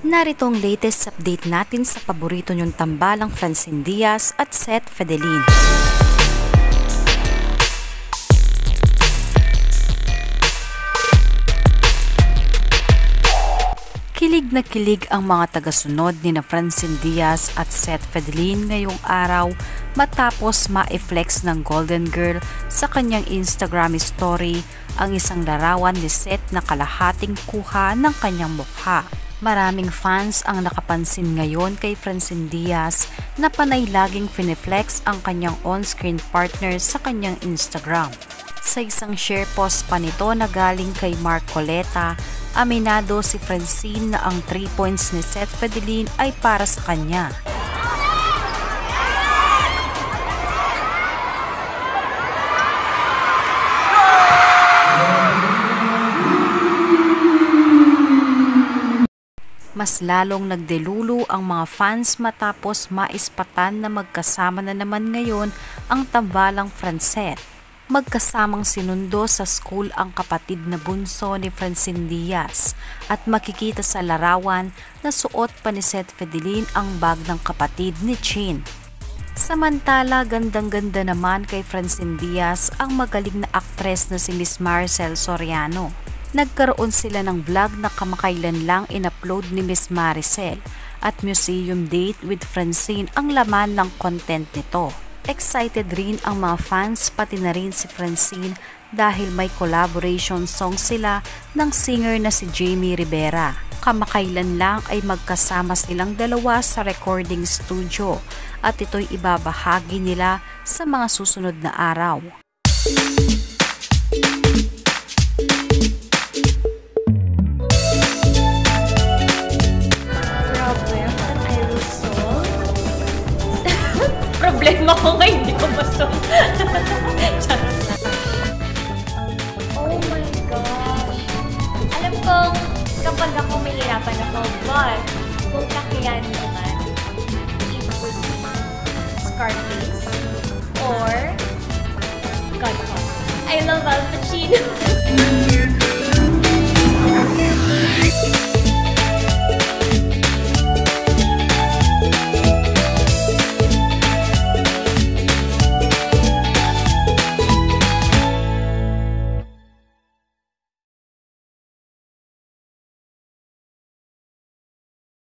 Narito ang latest update natin sa paborito niyong tambalang Francine Diaz at Seth Fedelin. Kilig na kilig ang mga tagasunod ni na Francine Diaz at Seth Fedelin ngayong araw matapos ma-flex ng Golden Girl sa kanyang Instagram story ang isang larawan ni Seth na kalahating kuha ng kanyang mukha. Maraming fans ang nakapansin ngayon kay Francine Diaz na panay laging fineflex ang kanyang on-screen partner sa kanyang Instagram. Sa isang share post pa nito na galing kay Mark Coleta, aminado si Francine na ang 3 points ni Seth Fedelin ay para sa kanya. Mas lalong nagdelulu ang mga fans matapos maispatan na magkasama na naman ngayon ang tambalang Francette. Magkasamang sinundo sa school ang kapatid na bunso ni Francine Diaz at makikita sa larawan na suot pa ni Seth Fedelin ang bag ng kapatid ni Chin. Samantala, gandang-ganda naman kay Francine Diaz ang magaling na aktres na si Miss Maricel Soriano. Nagkaroon sila ng vlog na kamakailan lang in-upload ni Miss Maricel at museum date with Francine ang laman ng content nito. Excited rin ang mga fans pati na rin si Francine dahil may collaboration song sila ng singer na si Jamie Rivera. Kamakailan lang ay magkasama silang dalawa sa recording studio at ito'y ibabahagi nila sa mga susunod na araw. Problema ko ngayon, hindi ko masolve. Oh my gosh. Alam kong kapag ako mahirapan ako, but kung kakayanin naman, it would be Scarface or Godfather. I love Al Pacino.